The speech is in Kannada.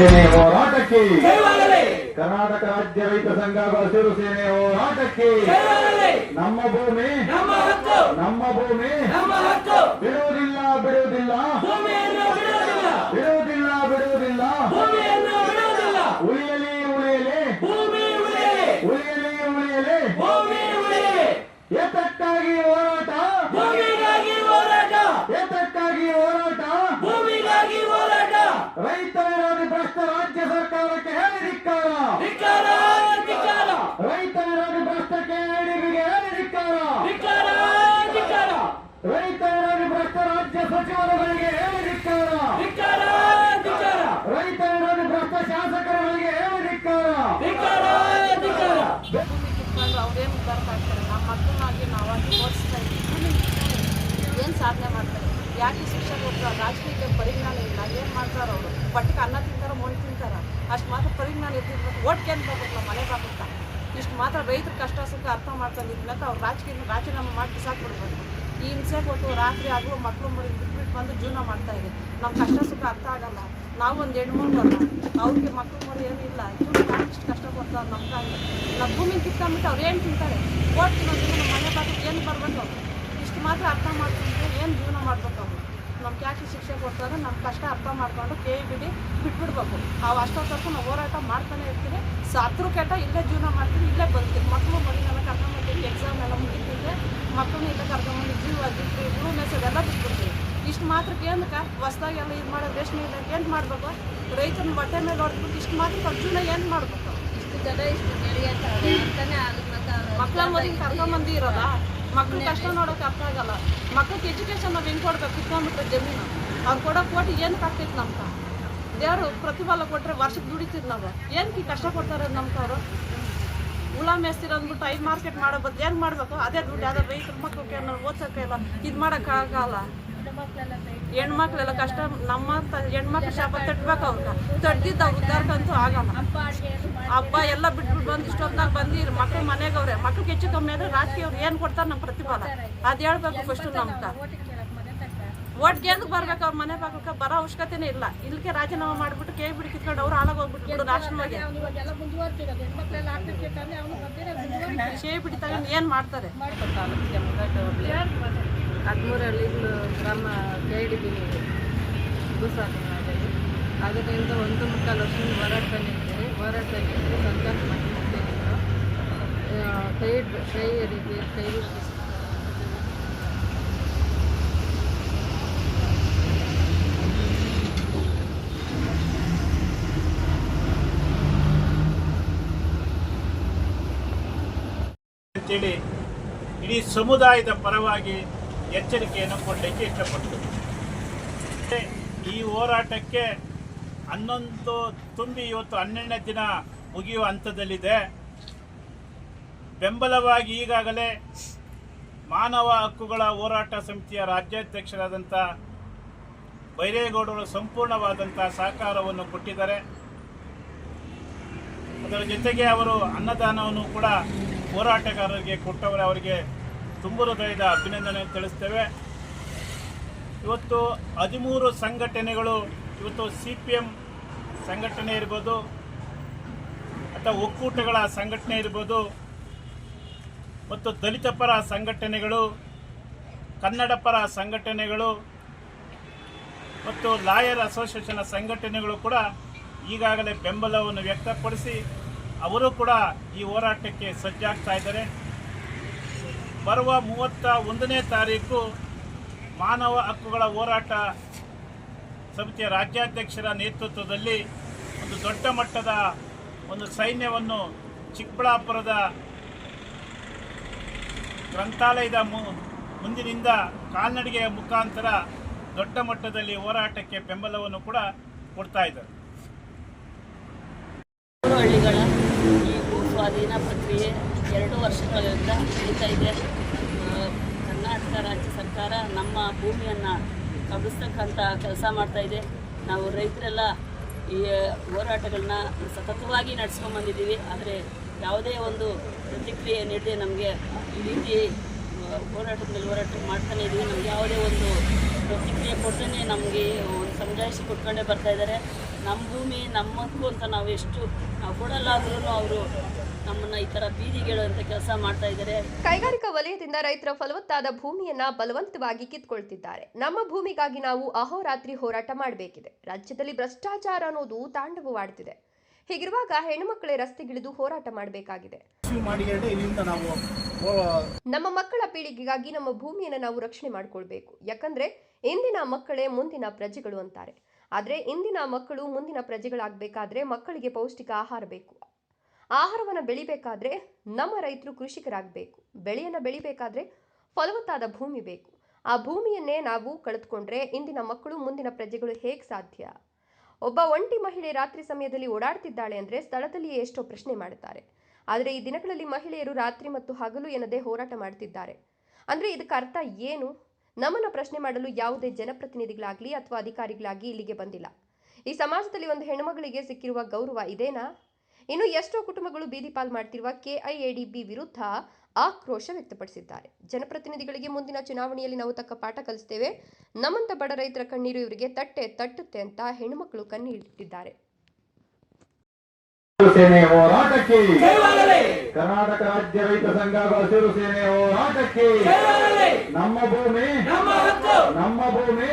ಸೇನೆ ಹೋರಾಟಕ್ಕೆ, ಕರ್ನಾಟಕ ರಾಜ್ಯ ರೈತ ಸಂಘ ಹಸಿರು ಸೇನೆ ಹೋರಾಟಕ್ಕೆ. ನಮ್ಮ ಭೂಮಿ ನಮ್ಮ ಭೂಮಿ ಬಿಡುವುದಿಲ್ಲ ಬಿಡುವುದಿಲ್ಲ ಬಿಡುವುದಿಲ್ಲ ಬಿಡುವುದಿಲ್ಲ. ಉಳಿಯಲಿ ಉಳಿಯಲಿ ಉಳಿಯಲಿ ಉಳಿಯಲಿ. ಏತಕ್ಕಾಗಿ ಹೋರಾಟ ಏತಕ್ಕಾಗಿ ಹೋರಾಟ. ರೈತ ವಿರೋಧಿ ಭ್ರಷ್ಟ ರಾಜ್ಯ ಸರ್ಕಾರಕ್ಕೆ ಹೇಳಿ ಧಿಕ್ಕಾರ. ರೈತ ವಿರೋಧಿ ಭ್ರಷ್ಟಕ್ಕೆ ಹೇಳಿ ಧಿಕ್ಕಾರ. ರೈತ ವಿರೋಧಿ ಭ್ರಷ್ಟ ರಾಜ್ಯ ಸಚಿವರುಗಳಿಗೆ ಹೇಳಿ ಧಿಕ್ಕಾರ. ರೈತ ವಿರೋಧಿ ಭ್ರಷ್ಟ ಶಾಸಕರುಗಳಿಗೆ ಹೇಳಿ ಧಿಕ್ಕಾರ. ಅವ್ರೇನು ಬರ್ತಾಯಿರ್ತಾರೆ, ನಮ್ಮ ಮಕ್ಕಳನ್ನಾಗಿ ನಾವಾಗಿ ಓಡಿಸ್ತಾ ಇದ್ದೀವಿ. ಏನು ಸಾಧನೆ ಮಾಡ್ತಾರೆ? ಯಾಕೆ ಶಿಕ್ಷಕರು ರಾಜಕೀಯಕ್ಕೆ ಪರಿಜ್ಞಾನ ಇಲ್ಲ? ಏನು ಮಾಡ್ತಾರೆ ಅವರು? ಪಟ್ಟಿಗೆ ಅನ್ನ ತಿಂತಾರ, ಮಣ್ಣು ತಿಂತಾರ. ಅಷ್ಟು ಮಾತ್ರ ಪರಿಜ್ಞಾನ ಇರ್ತಿರ್ಬೇಕು. ಓಟ್ಗೆ ಅಂತ ಬರ್ಬೇಕು ನಾವು ಮನೆ ಬಾಗುತ್ತಾ. ಇಷ್ಟು ಮಾತ್ರ ರೈತರ ಕಷ್ಟ ಸುಖ ಅರ್ಥ ಮಾಡ್ಕೊಂಡಿದ್ಮೇಲೆ ಅವ್ರು ರಾಜೀನಾಮೆ ಮಾಡಿ ಬಿಸಾಕ್ಬಿಡ್ಬೇಕು. ಈ ಹಿಂಸೆ ಕೊಟ್ಟು ರಾತ್ರಿ ಆಗುವ ಮಕ್ಕಳು ಬಿಟ್ಬಿಟ್ಟು ಬಂದು ಜೀವನ ಮಾಡ್ತಾ ಇದೆ. ನಮ್ಮ ಕಷ್ಟ ಸುಖ ಅರ್ಥ ಆಗಲ್ಲ. ನಾವು ಒಂದು ಹೆಣ್ಮಕ್ಳು ಅಲ್ಲ, ಅವ್ರಿಗೆ ಮಕ್ಕಳು ಮರಿ ಏನೂ ಇಲ್ಲ. ಇಷ್ಟು ಕಷ್ಟ ಕೊಡ್ತಾರೆ ನಮ್ಮ ತಾಯಿ. ನಮ್ಮ ಭೂಮಿ ಕಿತ್ಕೊಂಡ್ಬಿಟ್ಟು ಅವ್ರು ಏನು ತಿಂತಾರೆ? ಓಟ್ ತಿನ್ನೋದು ನಮ್ಮ ಮನೆ ಬಾಗಿಲು ಏನು ಬರ್ಬೇಕು ಅವರು? ಇಷ್ಟು ಮಾತ್ರ ಅರ್ಥ ಮಾಡ್ಕೊಂಡು ಏನು ಜೀವನ ಮಾಡ್ಬೇಕು ಅವರು? ನಮ್ಗೆ ಯಾಕೆ ಶಿಕ್ಷೆ ಕೊಡ್ತಾರೆ? ನಮ್ಮ ಕಷ್ಟ ಅರ್ಥ ಮಾಡ್ಕೊಂಡು ಬಿಟ್ಬಿಡ್ಬೇಕು. ಅವು ಅಷ್ಟೊತ್ತವರೆಗೂ ನಾವು ಹೋರಾಟ ಮಾಡ್ತಾನೆ ಇರ್ತೀವಿ. ಸಾತ್ರು ಕೆಟ್ಟ ಇಲ್ಲೇ ಜೀವನ ಮಾಡ್ತೀವಿ, ಇಲ್ಲೇ ಬರ್ತೀವಿ. ಮಕ್ಕಳು ಮರಿನೆಲ್ಲ ಕರ್ಕೊಂಡ್ಬರ್ತೀವಿ. ಎಕ್ಸಾಮ್ ಎಲ್ಲ ಮುಗಿತಿದ್ದೆ ಮಕ್ಕಳನ್ನ ಇಲ್ಲೇ ಕರ್ಕೊಂಡ್ಬಂದು ಜೀವ ಬಿಟ್ಟು ಬ್ಲೂ ಮೆಸೇಜ್ ಎಲ್ಲ ಬಿಟ್ಬಿಡ್ತೀವಿ. ಇಷ್ಟು ಮಾತ್ರಕ್ಕೆ ಏನಕ್ಕೆ ಹೊಸ್ದಾಗಿ ಎಲ್ಲ ಇದು ಮಾಡೋದು ರೇಷ್ಮೆ ಇಲ್ಲ ಏನು ಮಾಡಬೇಕು? ರೈತನ ಬಟ್ಟೆ ಮೇಲೆ ಹೊಡೆದ್ಬಿಟ್ಟು ಇಷ್ಟು ಮಾತ್ರ ಜೀವನ ಏನು ಮಾಡಬೇಕು? ಇಷ್ಟು ಜನ ಇಷ್ಟು ಮಕ್ಕಳ ಮರಿಗೆ ಕರ್ಕೊಂಬಂದು ಇರೋಲ್ಲ. ಮಕ್ಳು ಕಷ್ಟ ನೋಡೋಕೆ ಅರ್ಥ ಆಗಲ್ಲ. ಮಕ್ಳಿಗೆ ಎಜುಕೇಷನ್ ನಾವು ಹೆಂಗೆ ಕೊಡ್ಬೇಕು? ಕಿತ್ಕೊಂಡ್ಬಿಟ್ರೆ ಜಮೀನು ಅವ್ರು ಕೊಡೋ ಕೋಟಿ ಏನಕ್ಕೆ ಆಗ್ತೈತೆ? ನಮ್ಗೆ ದೇವರು ಪ್ರತಿಫಲ ಕೊಟ್ಟರೆ ವರ್ಷಕ್ಕೆ ದುಡಿತೀವಿ ನಾವು. ಏನಕ್ಕೆ ಕಷ್ಟ ಕೊಡ್ತಾರೆ ನಮ್ಗವರು? ಹುಳ ಮೇಸ್ತಿರೋ ಅಂದ್ಬಿಟ್ಟು 5 ಮಾರ್ಕೆಟ್ ಮಾಡೋ ಬದ್ದು ಏನು ಮಾಡಬೇಕು? ಅದೇ ದುಡ್ಡು ಯಾವುದೋ ರೈತರ ಮಕ್ಕಳಿಗೆ ನಾವು ಓದ್ಸೋಕೆ ಇಲ್ಲ, ಇದು ಮಾಡೋಕ್ಕಾಗಲ್ಲ. ಹೆಣ್ಮಕ್ಳೆಲ್ಲ ಕಷ್ಟ. ನಮ್ಮ ಹೆಣ್ಮಕ್ಳು ಶಾಪ ತಟ್ಬೇಕು. ಅವ್ರಿಗೆ ತಡ್ದಿದ್ದು ಅವ್ರು ಉದ್ದಾರಕ್ಕಂತೂ ಆಗಲ್ಲ. ಹಬ್ಬ ಎಲ್ಲ ಬಿಟ್ಬಿಟ್ಟು ಬಂದು ಇಷ್ಟೊತ್ತಾಗ ಬಂದಿರು ಮಕ್ಳು ಮನೆಗವ್ರೆ. ಮಕ್ಳಿಗೆ ಹೆಚ್ಚು ಕಮ್ಮಿ ಆದರೆ ರಾಜಕೀಯ ಅವ್ರು ಏನು ಕೊಡ್ತಾರೆ ನಮ್ಮ ಪ್ರತಿಫಲ ಅದು ಹೇಳ್ಬೇಕು ಫಸ್ಟು. ನಮ್ಗೆ ಓಟ್ಗೆ ಏನಕ್ಕೆ ಬರ್ಬೇಕು? ಅವ್ರ ಮನೆ ಬಾಗಕ್ಕೆ ಬರೋ ಅವಶ್ಯಕತೆನೇ ಇಲ್ಲ. ಇಲ್ಲಿಗೆ ರಾಜೀನಾಮೆ ಮಾಡಿಬಿಟ್ಟು ಕೈ ಬಿಡಿ ಕಿತ್ಕೊಂಡು ಅವ್ರು ಹಾಳಾಗೋಗ್ಬಿಟ್ಟು ರಾಷ್ಟ್ರವಾಗಿ ಕೈ ಬಿಡಿ ತಗೊಂಡು ಏನು ಮಾಡ್ತಾರೆ? 13 ಹಳ್ಳಿಗಳು ಗ್ರಾಮ KIDB ಭೂಸಾಧನೆ ಅದರಿಂದ 1.25 ವರ್ಷದಿಂದ ಹೋರಾಡ್ತಾನೆ ಇದ್ದಾರೆ. ಹೋರಾಟಕ್ಕೆ ಸರ್ಕಾರ ಕೈ ಅಂತೇಳಿ ಇಡೀ ಸಮುದಾಯದ ಪರವಾಗಿ ಎಚ್ಚರಿಕೆಯನ್ನು ಕೊಡಲಿಕ್ಕೆ ಇಷ್ಟಪಡ್ತೇವೆ. ಈ ಹೋರಾಟಕ್ಕೆ 11 ತುಂಬಿ ಇವತ್ತು 12ನೇ ದಿನ ಮುಗಿಯುವ ಹಂತದಲ್ಲಿದೆ. ಬೆಂಬಲವಾಗಿ ಈಗಾಗಲೇ ಮಾನವ ಹಕ್ಕುಗಳ ಹೋರಾಟ ಸಮಿತಿಯ ರಾಜ್ಯಾಧ್ಯಕ್ಷರಾದಂಥ ಬೈರೇಗೌಡರು ಸಂಪೂರ್ಣವಾದಂಥ ಸಹಕಾರವನ್ನು ಕೊಟ್ಟಿದ್ದಾರೆ. ಅದರ ಜೊತೆಗೆ ಅವರು ಅನ್ನದಾನವನ್ನು ಕೂಡ ಹೋರಾಟಗಾರರಿಗೆ ಕೊಟ್ಟವರೇ. ಅವರಿಗೆ ತುಂಬ ಹೃದಯದ ಅಭಿನಂದನೆ ತಿಳಿಸ್ತೇವೆ. ಇವತ್ತು 13 ಸಂಘಟನೆಗಳು, ಇವತ್ತು CPM ಸಂಘಟನೆ ಇರ್ಬೋದು ಅಥವಾ ಒಕ್ಕೂಟಗಳ ಸಂಘಟನೆ ಇರ್ಬೋದು, ಮತ್ತು ದಲಿತ ಪರ ಸಂಘಟನೆಗಳು, ಕನ್ನಡ ಪರ ಸಂಘಟನೆಗಳು ಮತ್ತು ಲಾಯರ್ ಅಸೋಸಿಯೇಷನ್ ಸಂಘಟನೆಗಳು ಕೂಡ ಈಗಾಗಲೇ ಬೆಂಬಲವನ್ನು ವ್ಯಕ್ತಪಡಿಸಿ ಅವರು ಕೂಡ ಈ ಹೋರಾಟಕ್ಕೆ ಸಜ್ಜಾಗ್ತಾ ಇದ್ದಾರೆ. ಬರುವ 31ನೇ ತಾರೀಕು ಮಾನವ ಹಕ್ಕುಗಳ ಹೋರಾಟ ಸಮಿತಿಯ ರಾಜ್ಯಾಧ್ಯಕ್ಷರ ನೇತೃತ್ವದಲ್ಲಿ ಒಂದು ದೊಡ್ಡ ಮಟ್ಟದ ಒಂದು ಸೈನ್ಯವನ್ನು ಚಿಕ್ಕಬಳ್ಳಾಪುರದ ಗ್ರಂಥಾಲಯದ ಮುಂದಿನಿಂದ ಕಾಲ್ನಡಿಗೆಯ ಮುಖಾಂತರ ದೊಡ್ಡ ಮಟ್ಟದಲ್ಲಿ ಹೋರಾಟಕ್ಕೆ ಬೆಂಬಲವನ್ನು ಕೂಡ ಕೊಡ್ತಾ ಇದ್ದಾರೆ. ಹಳ್ಳಿಗಳ ಈ ಭೂ ಸ್ವಾಧೀನ ಪ್ರಕ್ರಿಯೆ 2 ವರ್ಷಗಳಿಂದ ನಡೀತಾ ಇದೆ. ಕರ್ನಾಟಕ ರಾಜ್ಯ ಸರ್ಕಾರ ನಮ್ಮ ಭೂಮಿಯನ್ನು ಕಬಳಿಸ್ತಕ್ಕಂಥ ಕೆಲಸ ಮಾಡ್ತಾಯಿದೆ. ನಾವು ರೈತರೆಲ್ಲ ಈ ಹೋರಾಟಗಳನ್ನ ಸತತವಾಗಿ ನಡೆಸ್ಕೊಂಡ್ಬಂದಿದ್ದೀವಿ. ಆದರೆ ಯಾವುದೇ ಒಂದು ಪ್ರತಿಕ್ರಿಯೆ ನೀಡದೆ ನಮಗೆ ಈ ರೀತಿ ಹೋರಾಟದಲ್ಲಿ ಹೋರಾಟ ಮಾಡ್ತಾನೆ ಇದ್ದೀವಿ. ನಮಗೆ ಯಾವುದೇ ಒಂದು ಪ್ರತಿಕ್ರಿಯೆ ಕೊಟ್ಟೇ ನಮಗೆ ಒಂದು ಸಮಜಾಯಿಷಿ ಕೊಟ್ಕೊಂಡೇ ಬರ್ತಾ ಇದ್ದಾರೆ. ನಮ್ಮ ಭೂಮಿ ನಮ್ಮ ಹಕ್ಕು ಅಂತ ನಾವು ಕೊಡಲ್ಲ ಅಂದ್ರೂ ಅವರು ನಮ್ಮನ್ನು ಈ ಥರ ಬೀದಿಗೆಳುವಂಥ ಕೆಲಸ ಮಾಡ್ತಾ ಇದ್ದಾರೆ. ಕೈಗಾರಿಕಾ ವಲಯದಿಂದ ರೈತರ ಫಲವತ್ತಾದ ಭೂಮಿಯನ್ನ ಬಲವಂತವಾಗಿ ಕಿತ್ಕೊಳ್ತಿದ್ದಾರೆ. ನಮ್ಮ ಭೂಮಿಗಾಗಿ ನಾವು ಅಹೋರಾತ್ರಿ ಹೋರಾಟ ಮಾಡಬೇಕಿದೆ. ರಾಜ್ಯದಲ್ಲಿ ಭ್ರಷ್ಟಾಚಾರ ಅನ್ನೋದು ತಾಂಡವವಾಡ್ತಿದೆ. ಹೀಗಿರುವಾಗ ಹೆಣ್ಣುಮಕ್ಕಳೇ ರಸ್ತೆಗಿಳಿದು ಹೋರಾಟ ಮಾಡಬೇಕಾಗಿದೆ. ನಮ್ಮ ಮಕ್ಕಳ ಪೀಳಿಗೆಗಾಗಿ ನಮ್ಮ ಭೂಮಿಯನ್ನು ನಾವು ರಕ್ಷಣೆ ಮಾಡಿಕೊಳ್ಬೇಕು. ಯಾಕಂದ್ರೆ ಇಂದಿನ ಮಕ್ಕಳೇ ಮುಂದಿನ ಪ್ರಜೆಗಳು ಅಂತಾರೆ. ಆದರೆ ಇಂದಿನ ಮಕ್ಕಳು ಮುಂದಿನ ಪ್ರಜೆಗಳಾಗಬೇಕಾದ್ರೆ ಮಕ್ಕಳಿಗೆ ಪೌಷ್ಟಿಕ ಆಹಾರ ಬೇಕು. ಆಹಾರವನ್ನು ಬೆಳಿಬೇಕಾದ್ರೆ ನಮ್ಮ ರೈತರು ಕೃಷಿಕರಾಗಬೇಕು. ಬೆಳೆಯನ್ನು ಬೆಳಿಬೇಕಾದ್ರೆ ಫಲವತ್ತಾದ ಭೂಮಿ ಬೇಕು. ಆ ಭೂಮಿಯನ್ನೇ ನಾವು ಕಳೆದುಕೊಂಡ್ರೆ ಇಂದಿನ ಮಕ್ಕಳು ಮುಂದಿನ ಪ್ರಜೆಗಳು ಹೇಗೆ ಸಾಧ್ಯ? ಒಬ್ಬ ಒಂಟಿ ಮಹಿಳೆ ರಾತ್ರಿ ಸಮಯದಲ್ಲಿ ಓಡಾಡ್ತಿದ್ದಾಳೆ ಅಂದರೆ ಸ್ಥಳದಲ್ಲಿಯೇ ಎಷ್ಟೋ ಪ್ರಶ್ನೆ ಮಾಡುತ್ತಾರೆ. ಆದರೆ ಈ ದಿನಗಳಲ್ಲಿ ಮಹಿಳೆಯರು ರಾತ್ರಿ ಮತ್ತು ಹಗಲು ಎನ್ನದೇ ಹೋರಾಟ ಮಾಡ್ತಿದ್ದಾರೆ. ಅಂದರೆ ಇದಕ್ಕೆ ಅರ್ಥ ಏನು? ನಮ್ಮನ್ನು ಪ್ರಶ್ನೆ ಮಾಡಲು ಯಾವುದೇ ಜನಪ್ರತಿನಿಧಿಗಳಾಗಲಿ ಅಥವಾ ಅಧಿಕಾರಿಗಳಾಗಿ ಇಲ್ಲಿಗೆ ಬಂದಿಲ್ಲ. ಈ ಸಮಾಜದಲ್ಲಿ ಒಂದು ಹೆಣ್ಣುಮಗಳಿಗೆ ಸಿಕ್ಕಿರುವ ಗೌರವ ಇದೇನಾ? ಇನ್ನು ಎಷ್ಟೋ ಕುಟುಂಬಗಳು ಬೀದಿ ಪಾಲ್ ಮಾಡ್ತಿರುವ KIADB ವಿರುದ್ಧ ಆಕ್ರೋಶ ವ್ಯಕ್ತಪಡಿಸಿದ್ದಾರೆ. ಜನಪ್ರತಿನಿಧಿಗಳಿಗೆ ಮುಂದಿನ ಚುನಾವಣೆಯಲ್ಲಿ ನಾವು ತಕ್ಕ ಪಾಠ ಕಲಿಸ್ತೇವೆ. ನಮ್ಮಂತ ಬಡ ರೈತರ ಕಣ್ಣೀರು ಇವರಿಗೆ ತಟ್ಟುತ್ತೆ ಅಂತ ಹೆಣ್ಣುಮಕ್ಕಳು ಕಣ್ಣೀರಿಟ್ಟಿದ್ದಾರೆ. ಸೇನೆ ಹೋರಾಟಕ್ಕೆ ಕರ್ನಾಟಕ ರಾಜ್ಯ ರೈತ ಸಂಘ ಹಸಿರು ಸೇನೆ ಹೋರಾಟಕ್ಕೆ ನಮ್ಮ ಭೂಮಿ ನಮ್ಮ ಭೂಮಿ